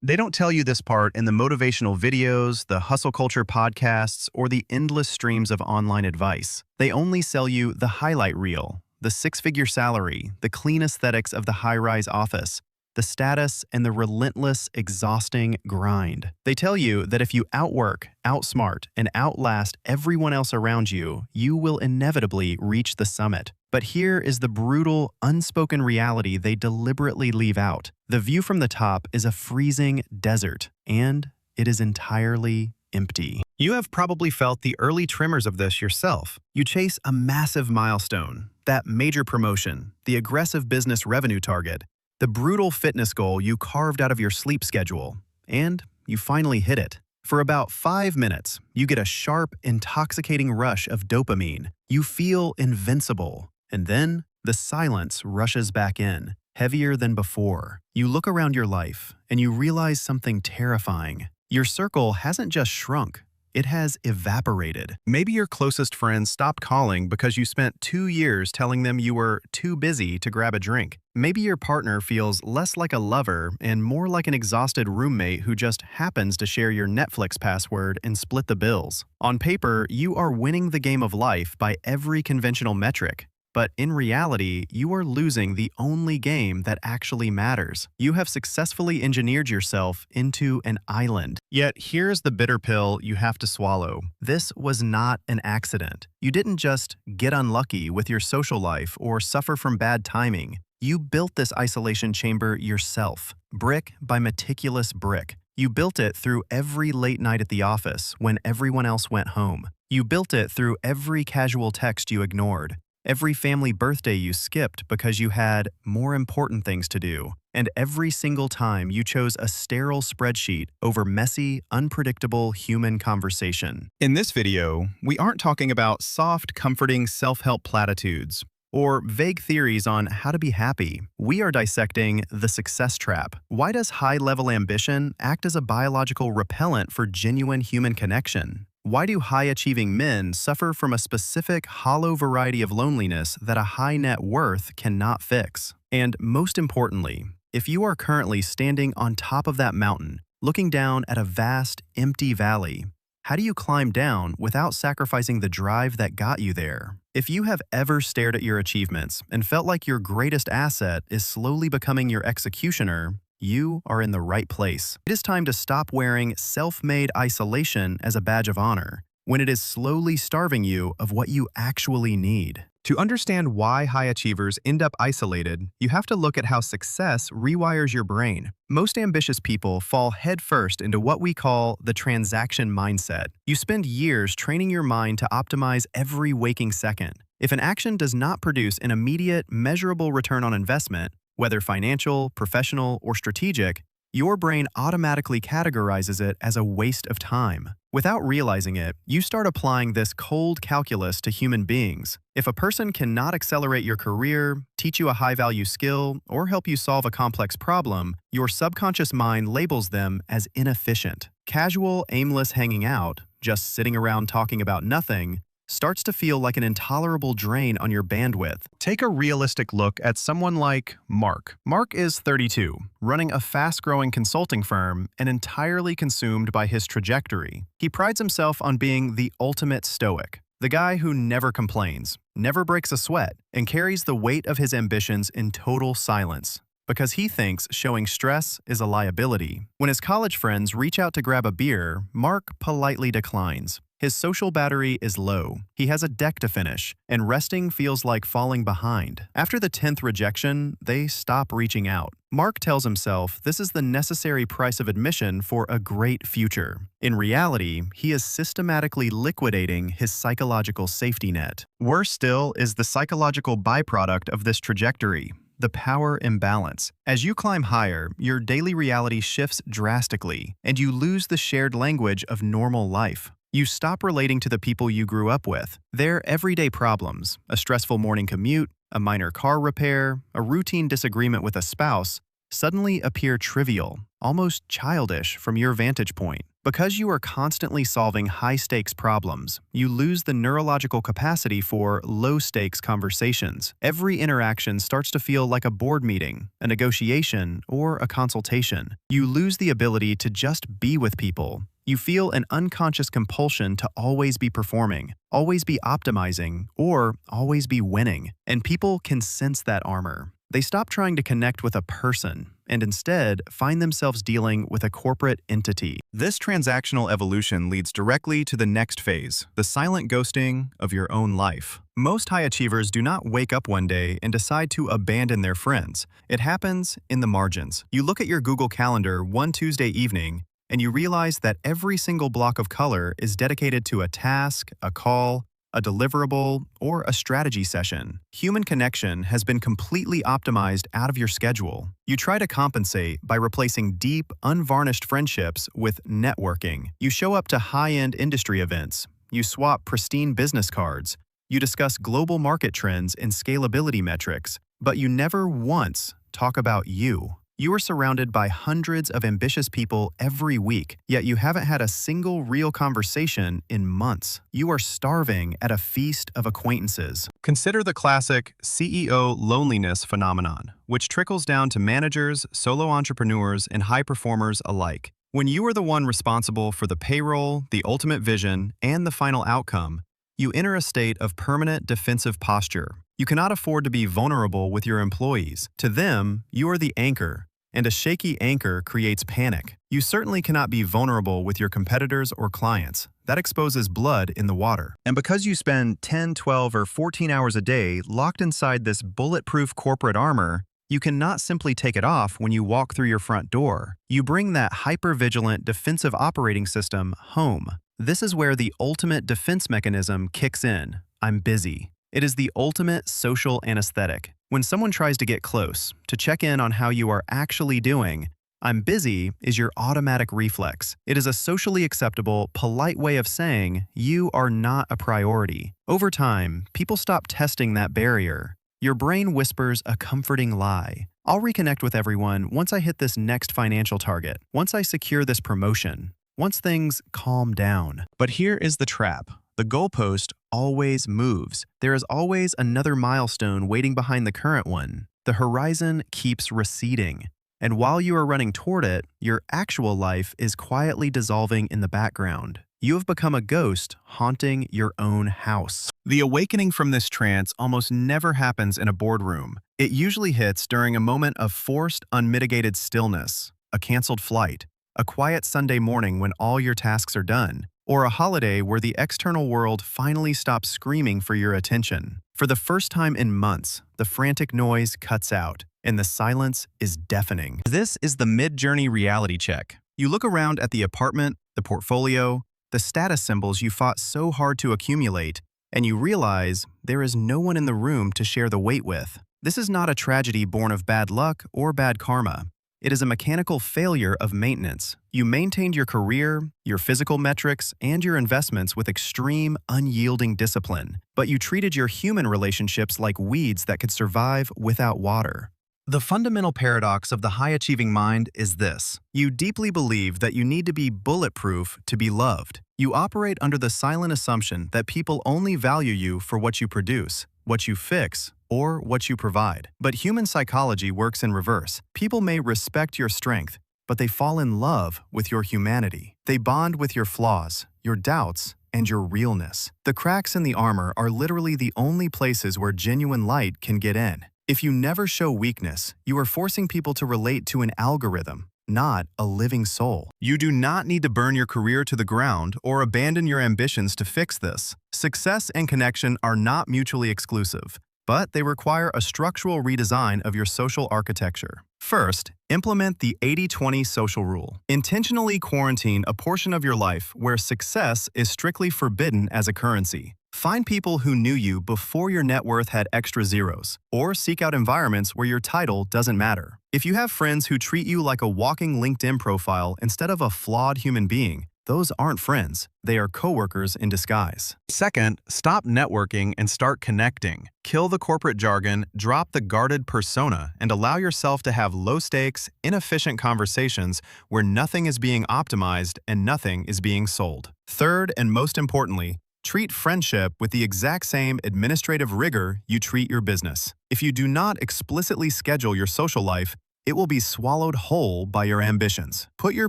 They don't tell you this part in the motivational videos, the hustle culture podcasts, or the endless streams of online advice. They only sell you the highlight reel, the six-figure salary, the clean aesthetics of the high-rise office, the status, and the relentless, exhausting grind. They tell you that if you outwork, outsmart, and outlast everyone else around you, you will inevitably reach the summit. But here is the brutal, unspoken reality they deliberately leave out. The view from the top is a freezing desert, and it is entirely empty. You have probably felt the early tremors of this yourself. You chase a massive milestone, that major promotion, the aggressive business revenue target, the brutal fitness goal you carved out of your sleep schedule, and you finally hit it. For about 5 minutes, you get a sharp, intoxicating rush of dopamine. You feel invincible. And then, the silence rushes back in, heavier than before. You look around your life, and you realize something terrifying. Your circle hasn't just shrunk, it has evaporated. Maybe your closest friends stopped calling because you spent 2 years telling them you were too busy to grab a drink. Maybe your partner feels less like a lover and more like an exhausted roommate who just happens to share your Netflix password and split the bills. On paper, you are winning the game of life by every conventional metric. But in reality, you are losing the only game that actually matters. You have successfully engineered yourself into an island. Yet here's the bitter pill you have to swallow. This was not an accident. You didn't just get unlucky with your social life or suffer from bad timing. You built this isolation chamber yourself, brick by meticulous brick. You built it through every late night at the office when everyone else went home. You built it through every casual text you ignored. Every family birthday you skipped because you had more important things to do, and every single time you chose a sterile spreadsheet over messy, unpredictable human conversation. In this video, we aren't talking about soft, comforting self-help platitudes or vague theories on how to be happy. We are dissecting the success trap. Why does high-level ambition act as a biological repellent for genuine human connection? Why do high-achieving men suffer from a specific hollow variety of loneliness that a high net worth cannot fix? And most importantly, if you are currently standing on top of that mountain, looking down at a vast, empty valley, how do you climb down without sacrificing the drive that got you there? If you have ever stared at your achievements and felt like your greatest asset is slowly becoming your executioner, you are in the right place. It is time to stop wearing self-made isolation as a badge of honor when it is slowly starving you of what you actually need. To understand why high achievers end up isolated, you have to look at how success rewires your brain. Most ambitious people fall headfirst into what we call the transaction mindset. You spend years training your mind to optimize every waking second. If an action does not produce an immediate, measurable return on investment, whether financial, professional, or strategic, your brain automatically categorizes it as a waste of time. Without realizing it, you start applying this cold calculus to human beings. If a person cannot accelerate your career, teach you a high-value skill, or help you solve a complex problem, your subconscious mind labels them as inefficient. Casual, aimless hanging out, just sitting around talking about nothing, starts to feel like an intolerable drain on your bandwidth. Take a realistic look at someone like Mark. Mark is 32, running a fast-growing consulting firm and entirely consumed by his trajectory. He prides himself on being the ultimate stoic, the guy who never complains, never breaks a sweat, and carries the weight of his ambitions in total silence, because he thinks showing stress is a liability. When his college friends reach out to grab a beer, Mark politely declines. His social battery is low, he has a deck to finish, and resting feels like falling behind. After the 10th rejection, they stop reaching out. Mark tells himself this is the necessary price of admission for a great future. In reality, he is systematically liquidating his psychological safety net. Worse still is the psychological byproduct of this trajectory: the power imbalance. As you climb higher, your daily reality shifts drastically, and you lose the shared language of normal life. You stop relating to the people you grew up with. Their everyday problems, a stressful morning commute, a minor car repair, a routine disagreement with a spouse, suddenly appear trivial, almost childish from your vantage point. Because you are constantly solving high-stakes problems, you lose the neurological capacity for low-stakes conversations. Every interaction starts to feel like a board meeting, a negotiation, or a consultation. You lose the ability to just be with people. You feel an unconscious compulsion to always be performing, always be optimizing, or always be winning. And people can sense that armor. They stop trying to connect with a person and instead find themselves dealing with a corporate entity. This transactional evolution leads directly to the next phase, the silent ghosting of your own life. Most high achievers do not wake up one day and decide to abandon their friends. It happens in the margins. You look at your Google Calendar one Tuesday evening, and you realize that every single block of color is dedicated to a task, a call, a deliverable, or a strategy session. Human connection has been completely optimized out of your schedule. You try to compensate by replacing deep, unvarnished friendships with networking. You show up to high-end industry events. You swap pristine business cards. You discuss global market trends and scalability metrics, but you never once talk about you. You are surrounded by hundreds of ambitious people every week, yet you haven't had a single real conversation in months. You are starving at a feast of acquaintances. Consider the classic CEO loneliness phenomenon, which trickles down to managers, solo entrepreneurs, and high performers alike. When you are the one responsible for the payroll, the ultimate vision, and the final outcome, you enter a state of permanent defensive posture. You cannot afford to be vulnerable with your employees. To them, you are the anchor, and a shaky anchor creates panic. You certainly cannot be vulnerable with your competitors or clients. That exposes blood in the water. And because you spend 10, 12, or 14 hours a day locked inside this bulletproof corporate armor, you cannot simply take it off when you walk through your front door. You bring that hyper-vigilant defensive operating system home. This is where the ultimate defense mechanism kicks in. I'm busy. It is the ultimate social anesthetic. When someone tries to get close, to check in on how you are actually doing, I'm busy is your automatic reflex. It is a socially acceptable, polite way of saying you are not a priority. Over time, people stop testing that barrier. Your brain whispers a comforting lie. I'll reconnect with everyone once I hit this next financial target, once I secure this promotion, once things calm down. But here is the trap. The goalpost always moves. There is always another milestone waiting behind the current one. The horizon keeps receding. And while you are running toward it, your actual life is quietly dissolving in the background. You have become a ghost haunting your own house. The awakening from this trance almost never happens in a boardroom. It usually hits during a moment of forced, unmitigated stillness, a canceled flight, a quiet Sunday morning when all your tasks are done, or a holiday where the external world finally stops screaming for your attention. For the first time in months, the frantic noise cuts out, and the silence is deafening. This is the mid-journey reality check. You look around at the apartment, the portfolio, the status symbols you fought so hard to accumulate, and you realize there is no one in the room to share the weight with. This is not a tragedy born of bad luck or bad karma. It is a mechanical failure of maintenance. You maintained your career, your physical metrics, and your investments with extreme, unyielding discipline, but you treated your human relationships like weeds that could survive without water. The fundamental paradox of the high-achieving mind is this. You deeply believe that you need to be bulletproof to be loved. You operate under the silent assumption that people only value you for what you produce, what you fix, or what you provide. But human psychology works in reverse. People may respect your strength, but they fall in love with your humanity. They bond with your flaws, your doubts, and your realness. The cracks in the armor are literally the only places where genuine light can get in. If you never show weakness, you are forcing people to relate to an algorithm, not a living soul. You do not need to burn your career to the ground or abandon your ambitions to fix this. Success and connection are not mutually exclusive, but they require a structural redesign of your social architecture. First, implement the 80-20 social rule. Intentionally quarantine a portion of your life where success is strictly forbidden as a currency. Find people who knew you before your net worth had extra zeros, or seek out environments where your title doesn't matter. If you have friends who treat you like a walking LinkedIn profile instead of a flawed human being, Those aren't friends. They are coworkers in disguise. Second, stop networking and start connecting. Kill the corporate jargon, drop the guarded persona, and allow yourself to have low-stakes, inefficient conversations where nothing is being optimized and nothing is being sold. Third, and most importantly, treat friendship with the exact same administrative rigor you treat your business. If you do not explicitly schedule your social life, it will be swallowed whole by your ambitions. Put your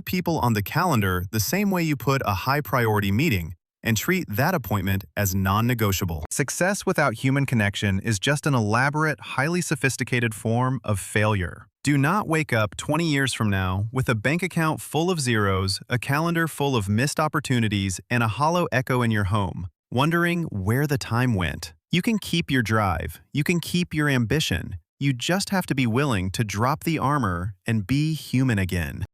people on the calendar the same way you put a high-priority meeting, and treat that appointment as non-negotiable. Success without human connection is just an elaborate, highly sophisticated form of failure. Do not wake up 20 years from now with a bank account full of zeros, a calendar full of missed opportunities, and a hollow echo in your home, wondering where the time went. You can keep your drive. You can keep your ambition. You just have to be willing to drop the armor and be human again.